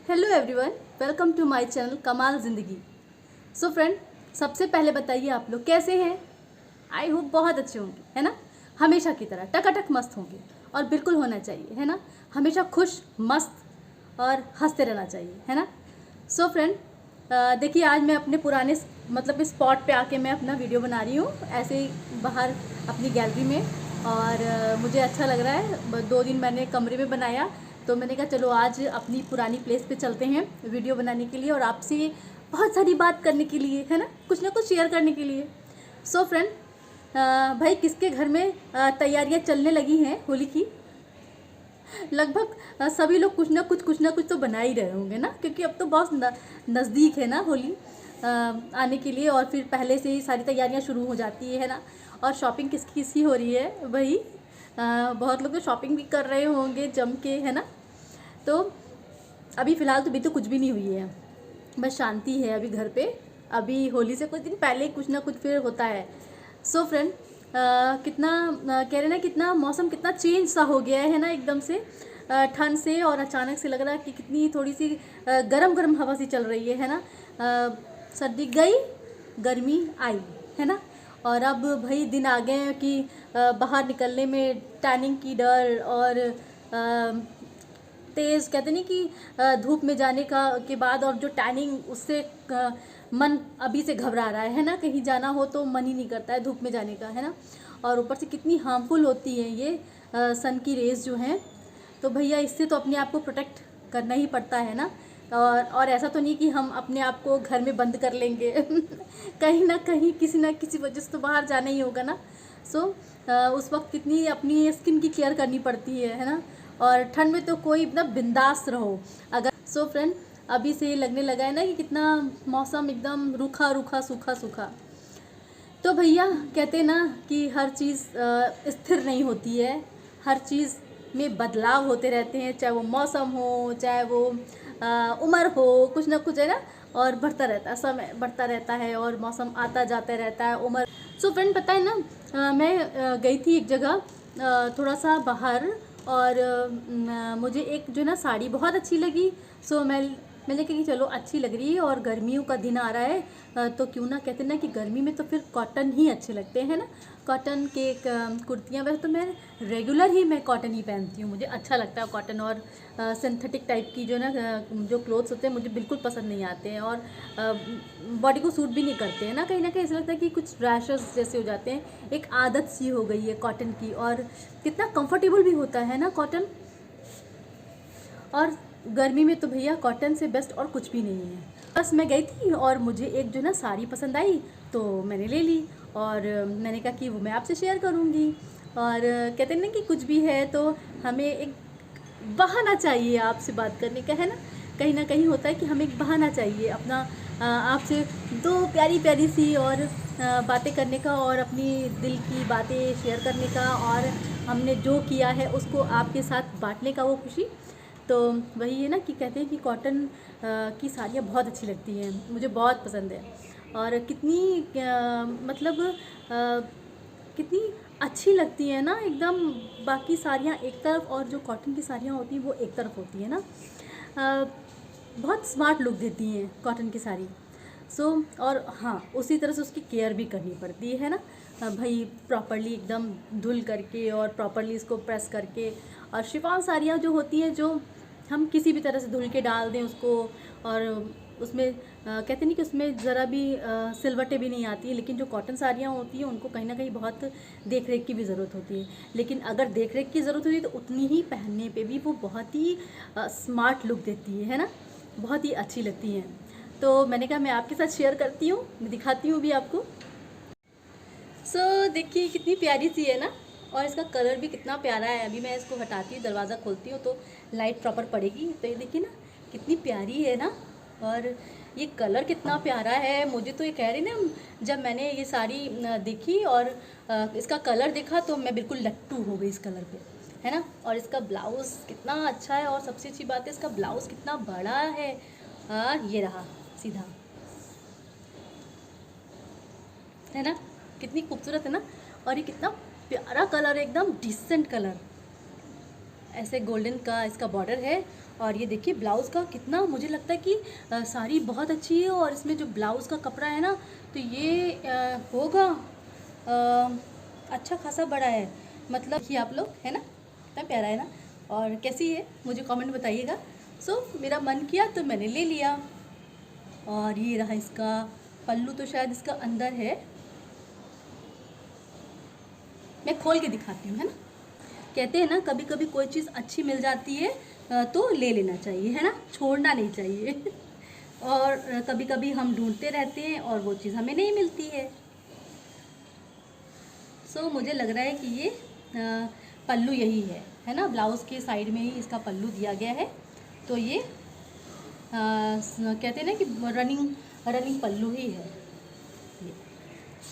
Hello everyone, welcome to my channel Kamaal Zindagi. So friend, सबसे पहले बताइए आप लोग कैसे हैं। आई होप बहुत अच्छे होंगे, है ना। हमेशा की तरह टकाटक मस्त होंगे और बिल्कुल होना चाहिए, है ना। हमेशा खुश मस्त और हंसते रहना चाहिए, है ना। सो फ्रेंड, देखिए आज मैं अपने पुराने मतलब स्पॉट पे आके मैं अपना वीडियो बना रही हूँ, ऐसे ही बाहर अपनी गैलरी में। और मुझे अच्छा लग रहा है। 2 दिन मैंने कमरे में बनाया, तो मैंने कहा चलो आज अपनी पुरानी प्लेस पे चलते हैं वीडियो बनाने के लिए और आपसे बहुत सारी बात करने के लिए, है ना, कुछ ना कुछ शेयर करने के लिए। सो फ्रेंड, भाई किसके घर में तैयारियां चलने लगी हैं होली की। लगभग सभी लोग कुछ ना कुछ तो बना ही रहे होंगे ना, क्योंकि अब तो बहुत नज़दीक है ना होली आने के लिए। और फिर पहले से ही सारी तैयारियां शुरू हो जाती है ना। और शॉपिंग किसकी किसकी हो रही है भाई। बहुत लोग तो शॉपिंग भी कर रहे होंगे जम के, है ना। तो अभी फ़िलहाल तो कुछ भी नहीं हुई है, बस शांति है अभी घर पे। अभी होली से कुछ दिन पहले कुछ ना कुछ फिर होता है। सो फ्रेंड, कितना कह रहे ना, कितना मौसम कितना चेंज सा हो गया है ना एकदम से। ठंड से और अचानक से लग रहा है कि कितनी थोड़ी सी गरम गरम हवा सी चल रही है ना। सर्दी गई, गर्मी आई, है ना। और अब भाई दिन आ गए हैं कि बाहर निकलने में टैनिंग की डर और तेज़ कहते नहीं कि धूप में जाने का के बाद और जो टैनिंग उससे मन अभी से घबरा रहा है ना। कहीं जाना हो तो मन ही नहीं करता है धूप में जाने का, है ना। और ऊपर से कितनी हार्मफुल होती है ये सन की रेज़ जो हैं। तो भैया इससे तो अपने आप को प्रोटेक्ट करना ही पड़ता है ना। और ऐसा तो नहीं कि हम अपने आप को घर में बंद कर लेंगे कहीं ना कहीं किसी ना किसी वजह से तो बाहर जाना ही होगा ना। सो उस वक्त कितनी अपनी स्किन की केयर करनी पड़ती है ना। और ठंड में तो कोई ना बिंदास रहो अगर। सो फ्रेंड, अभी से लगने लगा है ना कि कितना मौसम एकदम रूखा रूखा सूखा सूखा। तो भैया कहते हैं ना कि हर चीज़ स्थिर नहीं होती है, हर चीज़ में बदलाव होते रहते हैं, चाहे वो मौसम हो, चाहे वो उम्र हो, कुछ ना कुछ, है ना। और बढ़ता रहता है, समय बढ़ता रहता है और मौसम आता जाता रहता है, उम्र। सो फ्रेंड, पता है ना, मैं गई थी एक जगह थोड़ा सा बाहर। और मुझे एक जो ना साड़ी बहुत अच्छी लगी। सो मैंने कहा कि चलो अच्छी लग रही है और गर्मियों का दिन आ रहा है, तो क्यों ना, कहते ना कि गर्मी में तो फिर कॉटन ही अच्छे लगते हैं ना। कॉटन के कुर्तियाँ, वैसे तो मैं रेगुलर ही मैं कॉटन ही पहनती हूँ, मुझे अच्छा लगता है कॉटन। और सिंथेटिक टाइप की जो ना जो क्लोथ्स होते हैं मुझे बिल्कुल पसंद नहीं आते हैं और बॉडी को सूट भी नहीं करते हैं ना। कहीं ऐसा लगता है कि कुछ रैशेस जैसे हो जाते हैं। एक आदत सी हो गई है कॉटन की, और कितना कंफर्टेबल भी होता है ना कॉटन। और गर्मी में तो भैया कॉटन से बेस्ट और कुछ भी नहीं है। बस मैं गई थी और मुझे एक जो ना साड़ी पसंद आई, तो मैंने ले ली। और मैंने कहा कि वो मैं आपसे शेयर करूँगी। और कहते हैं ना कि कुछ भी है तो हमें एक बहाना चाहिए आपसे बात करने का, है ना कहीं होता है कि हमें एक बहाना चाहिए अपना आपसे 2 प्यारी प्यारी सी और बातें करने का और अपनी दिल की बातें शेयर करने का, और हमने जो किया है उसको आपके साथ बांटने का, वो खुशी। तो वही है ना कि कहते हैं कि कॉटन की साड़ियाँ बहुत अच्छी लगती हैं, मुझे बहुत पसंद है। और कितनी मतलब कितनी अच्छी लगती है ना एकदम। बाकी साड़ियाँ एक तरफ और जो कॉटन की साड़ियाँ होती हैं वो एक तरफ होती है ना। बहुत स्मार्ट लुक देती हैं कॉटन की साड़ी। सो और हाँ, उसी तरह से उसकी केयर भी करनी पड़ती है ना। भाई प्रॉपरली एकदम धुल करके और प्रॉपरली इसको प्रेस करके। और शिफॉन साड़ियाँ जो होती हैं, जो हम किसी भी तरह से धुल के डाल दें उसको, और उसमें कहते नहीं कि उसमें ज़रा भी सिलवटें भी नहीं आती हैं। लेकिन जो कॉटन साड़ियाँ होती हैं उनको कहीं ना कहीं बहुत देख रेख की भी ज़रूरत होती है। लेकिन अगर देख रेख की ज़रूरत होती है तो उतनी ही पहनने पे भी वो बहुत ही स्मार्ट लुक देती है ना, बहुत ही अच्छी लगती हैं। तो मैंने कहा मैं आपके साथ शेयर करती हूँ, दिखाती हूँ भी आपको। सो देखिए कितनी प्यारी सी है ना, और इसका कलर भी कितना प्यारा है। अभी मैं इसको हटाती हूँ, दरवाज़ा खोलती हूँ तो लाइट प्रॉपर पड़ेगी। तो ये देखिए ना कितनी प्यारी है ना, और ये कलर कितना प्यारा है। मुझे तो ये कह रही ना, जब मैंने ये साड़ी देखी और इसका कलर देखा तो मैं बिल्कुल लट्टू हो गई इस कलर पे, है ना। और इसका ब्लाउज़ कितना अच्छा है, और सबसे अच्छी बात है इसका ब्लाउज़ कितना बड़ा है। ये रहा सीधा, है ना, कितनी खूबसूरत है ना। और ये कितना प्यारा कलर है, एकदम डिसेंट कलर। ऐसे गोल्डन का इसका बॉर्डर है और ये देखिए ब्लाउज़ का कितना, मुझे लगता है कि साड़ी बहुत अच्छी है और इसमें जो ब्लाउज़ का कपड़ा है ना, तो ये होगा अच्छा खासा बड़ा है, मतलब कि आप लोग, है ना, कितना प्यारा है ना। और कैसी है मुझे कमेंट बताइएगा। सो मेरा मन किया तो मैंने ले लिया। और ये रहा इसका पल्लू, तो शायद इसका अंदर है, मैं खोल के दिखाती हूँ, है ना। कहते हैं ना कभी कभी कोई चीज़ अच्छी मिल जाती है तो ले लेना चाहिए, है ना, छोड़ना नहीं चाहिए। और कभी कभी हम ढूंढते रहते हैं और वो चीज़ हमें नहीं मिलती है। सो मुझे लग रहा है कि ये पल्लू यही है ना, ब्लाउज़ के साइड में ही इसका पल्लू दिया गया है। तो ये कहते हैं ना कि रनिंग पल्लू ही है ये।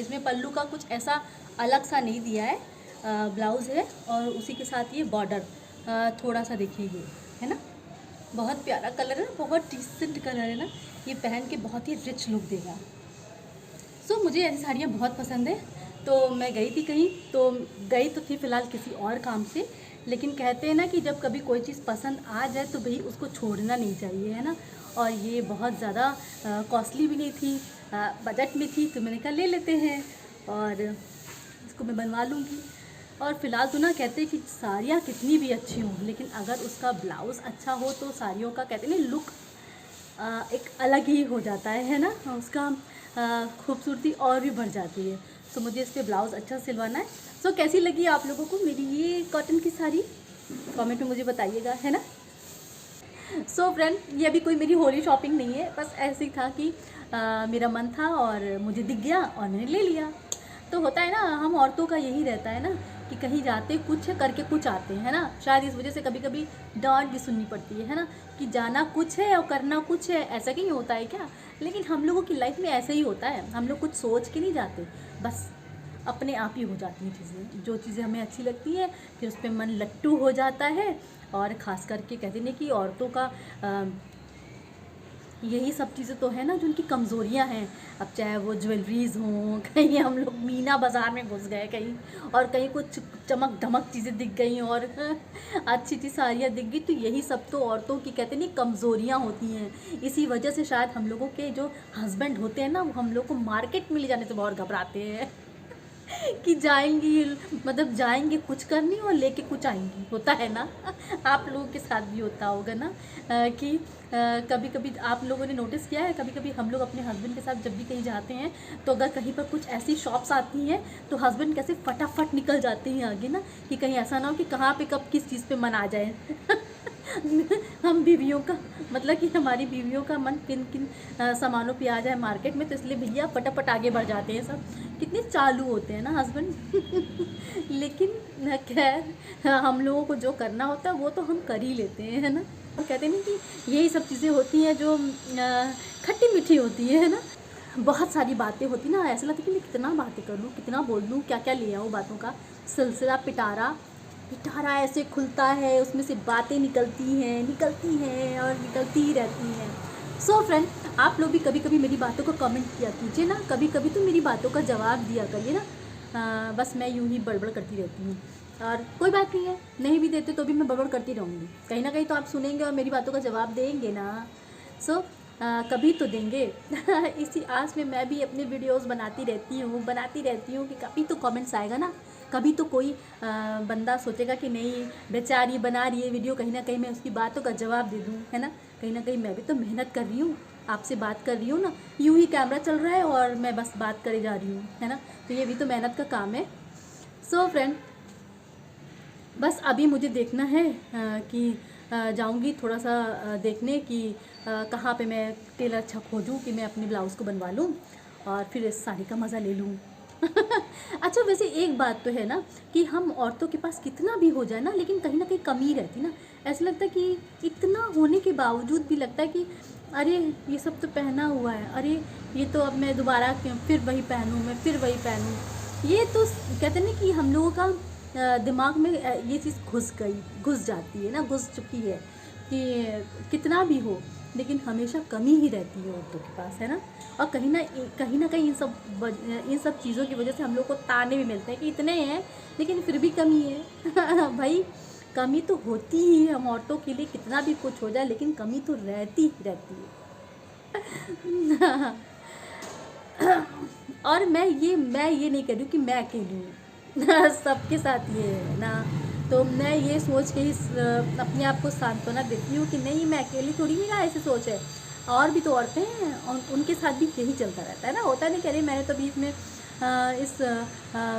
इसमें पल्लू का कुछ ऐसा अलग सा नहीं दिया है, ब्लाउज़ है और उसी के साथ ये बॉर्डर थोड़ा सा देखिए ये, है ना, बहुत प्यारा कलर है, बहुत डिसेंट कलर है ना, ये पहन के बहुत ही रिच लुक देगा। सो मुझे ऐसी साड़ियाँ बहुत पसंद है। तो मैं गई थी कहीं, तो गई तो थी फ़िलहाल किसी और काम से, लेकिन कहते हैं ना कि जब कभी कोई चीज़ पसंद आ जाए तो भाई उसको छोड़ना नहीं चाहिए, है ना। और ये बहुत ज़्यादा कॉस्टली भी नहीं थी, बजट में थी, तो मैंने कहा ले लेते हैं और इसको मैं बनवा लूँगी। और फ़िलहाल तो ना कहते हैं कि साड़ियाँ कितनी भी अच्छी हों, लेकिन अगर उसका ब्लाउज़ अच्छा हो तो साड़ियों का कहते हैं ना लुक एक अलग ही हो जाता है ना, उसका खूबसूरती और भी बढ़ जाती है। तो मुझे इस पर ब्लाउज़ अच्छा सिलवाना है। सो कैसी लगी आप लोगों को मेरी ये कॉटन की साड़ी, कमेंट में मुझे बताइएगा, है ना। सो फ्रेंड, ये अभी कोई मेरी होली शॉपिंग नहीं है, बस ऐसे ही था कि मेरा मन था और मुझे दिख गया और मैंने ले लिया। तो होता है ना, हम औरतों का यही रहता है ना कि कहीं जाते कुछ है, करके कुछ आते हैं, है ना। शायद इस वजह से कभी कभी डांट भी सुननी पड़ती है ना, कि जाना कुछ है और करना कुछ है, ऐसा कहीं होता है क्या। लेकिन हम लोगों की लाइफ में ऐसा ही होता है, हम लोग कुछ सोच के नहीं जाते, बस अपने आप ही हो जाती हैं चीज़ें। जो चीज़ें हमें अच्छी लगती हैं फिर उस पर मन लट्टू हो जाता है। और ख़ास करके कहते हैं कि औरतों का यही सब चीज़ें तो है ना जो उनकी कमज़ोरियाँ हैं। अब चाहे वो ज्वेलरीज़ हों, कहीं हम लोग मीना बाज़ार में घुस गए कहीं, और कहीं कुछ चमक धमक चीज़ें दिख गई और अच्छी अच्छी साड़ियाँ दिख गई, तो यही सब तो औरतों की कहते नहीं कमज़ोरियाँ होती हैं। इसी वजह से शायद हम लोगों के जो हस्बैंड होते हैं ना, वो हम लोग को मार्केट में ले जाने से बहुत घबराते हैं। कि जाएंगी, मतलब जाएंगे कुछ करनी और लेके कुछ आएंगी, होता है ना। आप लोगों के साथ भी होता होगा ना कि कभी कभी आप लोगों ने नोटिस किया है, कभी कभी हम लोग अपने हस्बैंड के साथ जब भी कहीं जाते हैं तो अगर कहीं पर कुछ ऐसी शॉप्स आती हैं तो हस्बैंड कैसे फटाफट निकल जाते हैं आगे ना, कि कहीं ऐसा ना हो कि कहाँ पे कब किस चीज़ पे मन आ जाए। हम बीवियों का मतलब कि हमारी बीवियों का मन किन किन सामानों पे आ जाए मार्केट में, तो इसलिए भैया फटाफट आगे बढ़ जाते हैं सब, कितने चालू होते हैं ना हस्बैंड। लेकिन खैर हम लोगों को जो करना होता है वो तो हम कर ही लेते हैं, है ना। कहते नहीं कि यही सब चीज़ें होती हैं जो खट्टी मीठी होती है ना। बहुत सारी बातें होती ना, ऐसा लगता है कि मैं कितना बातें कर लूँ, कितना बोल दूँ, क्या क्या ले आऊँ, बातों का सिलसिला पिटारा ऐसे खुलता है, उसमें से बातें निकलती हैं और निकलती ही रहती हैं। सो फ्रेंड, आप लोग भी कभी कभी मेरी बातों को कमेंट किया कीजिए ना, कभी कभी तो मेरी बातों का जवाब दिया करिए ना। बस मैं यूं ही बड़बड़ करती रहती हूँ और कोई बात नहीं है, नहीं भी देते तो भी मैं बड़बड़ करती रहूँगी, कहीं ना कहीं तो आप सुनेंगे और मेरी बातों का जवाब देंगे ना। सो कभी तो देंगे। इसी आस में मैं भी अपने वीडियोस बनाती रहती हूँ कि कभी तो कमेंट्स आएगा ना, कभी तो कोई बंदा सोचेगा कि नहीं बेचारी बना रही है वीडियो, कहीं ना कहीं मैं उसकी बातों का जवाब दे दूँ, है ना। कहीं ना कहीं मैं भी तो मेहनत कर रही हूँ, आपसे बात कर रही हूँ ना, यूँ ही कैमरा चल रहा है और मैं बस बात करे जा रही हूँ, है ना। तो ये भी तो मेहनत का काम है। सो फ्रेंड, बस अभी मुझे देखना है कि जाऊंगी थोड़ा सा देखने कि कहाँ पे मैं टेलर अच्छा खोजूँ कि मैं अपनी ब्लाउज़ को बनवा लूँ और फिर इस साड़ी का मज़ा ले लूँ। अच्छा, वैसे एक बात तो है ना कि हम औरतों के पास कितना भी हो जाए ना, लेकिन कहीं ना कहीं कमी रहती ना। ऐसा लगता है कि इतना होने के बावजूद भी लगता है कि अरे ये सब तो पहना हुआ है, अरे ये तो अब मैं दोबारा फिर वही पहनूँ, मैं फिर वही पहनूँ। ये तो कहते हैं ना कि हम लोगों का दिमाग में ये चीज़ घुस जाती है ना, घुस चुकी है कि कितना भी हो लेकिन हमेशा कमी ही रहती है औरतों के पास, है ना। और कहीं ना कहीं इन सब चीज़ों की वजह से हम लोग को ताने भी मिलते हैं कि इतने हैं लेकिन फिर भी कमी है। भाई कमी तो होती ही है, हम औरतों के लिए कितना भी कुछ हो जाए लेकिन कमी तो रहती ही रहती है। और मैं ये नहीं कह रही हूँ कि मैं अकेली हूँ। सबके साथ ये है ना, तो मैं ये सोच के ही अपने आप को सांत्वना देती हूँ कि नहीं, मैं अकेली थोड़ी, मेरा ऐसी सोच है, और भी तो औरतें हैं और उनके साथ भी यही चलता रहता है ना। होता नहीं, कह रही मैंने तो बीच में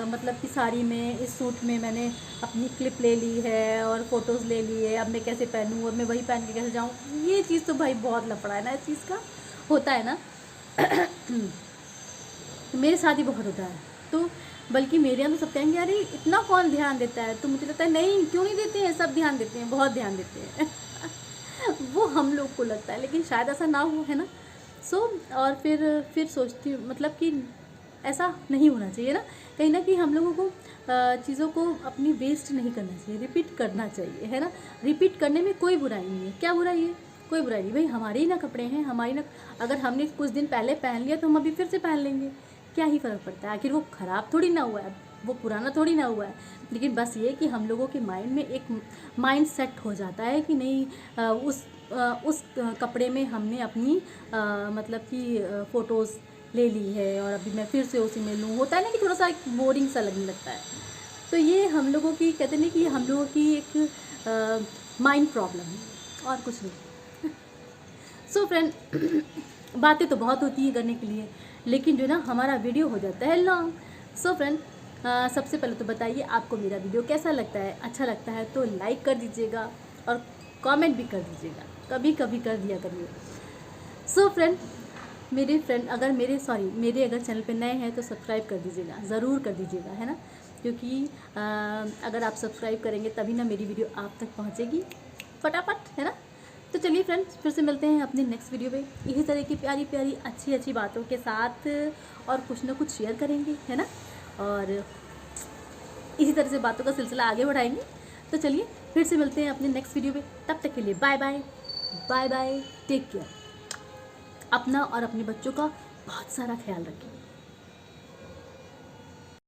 मतलब कि साड़ी में, इस सूट में मैंने अपनी क्लिप ले ली है और फ़ोटोज़ ले ली है, अब मैं कैसे पहनूँ और मैं वही पहन के कैसे जाऊँ। ये चीज़ तो भाई बहुत लफड़ा है ना, इस चीज़ का होता है ना। मेरे साथ ही बहुत होता है, तो बल्कि मेरे यहाँ तो सब कहेंगे अरे इतना कौन ध्यान देता है, तो मुझे लगता है नहीं, क्यों नहीं देते हैं, सब ध्यान देते हैं, बहुत ध्यान देते हैं। वो हम लोग को लगता है, लेकिन शायद ऐसा ना हो, है ना। सो और फिर सोचती हूँ मतलब कि ऐसा नहीं होना चाहिए ना कहीं हम लोगों को चीज़ों को अपनी वेस्ट नहीं करना चाहिए, रिपीट करना चाहिए, है ना। रिपीट करने में कोई बुराई नहीं है, क्या बुराई है, कोई बुराई नहीं भाई, हमारे ही ना कपड़े हैं, हमारी ना, अगर हमने कुछ दिन पहले पहन लिया तो हम अभी फिर से पहन लेंगे, क्या ही फ़र्क पड़ता है, आखिर वो ख़राब थोड़ी ना हुआ है, वो पुराना थोड़ी ना हुआ है। लेकिन बस ये कि हम लोगों के माइंड में एक माइंड सेट हो जाता है कि नहीं, उस कपड़े में हमने अपनी मतलब कि फ़ोटोज़ ले ली है और अभी मैं फिर से उसी में लूँ, होता है ना कि थोड़ा सा बोरिंग सा लगने लगता है। तो ये हम लोगों की, कहते नहीं कि हम लोगों की एक माइंड प्रॉब्लम है और कुछ नहीं। सो फ्रेंड, बातें तो बहुत होती है करने के लिए, लेकिन जो ना हमारा वीडियो हो जाता है लॉन्ग। सो फ्रेंड, सबसे पहले तो बताइए आपको मेरा वीडियो कैसा लगता है, अच्छा लगता है तो लाइक कर दीजिएगा और कमेंट भी कर दीजिएगा, कभी कभी कर दिया करिए। सो फ्रेंड, मेरे अगर चैनल पे नए हैं तो सब्सक्राइब कर दीजिएगा, ज़रूर कर दीजिएगा, है ना, क्योंकि अगर आप सब्सक्राइब करेंगे तभी ना मेरी वीडियो आप तक पहुँचेगी फटाफट, है ना। तो चलिए फ्रेंड्स, फिर से मिलते हैं अपने नेक्स्ट वीडियो पे, इसी तरह की प्यारी प्यारी अच्छी अच्छी बातों के साथ, और कुछ ना कुछ शेयर करेंगे, है ना, और इसी तरह से बातों का सिलसिला आगे बढ़ाएंगे। तो चलिए फिर से मिलते हैं अपने नेक्स्ट वीडियो पे, तब तक के लिए bye bye, bye bye, take care. अपना और अपने बच्चों का बहुत सारा ख्याल रखें।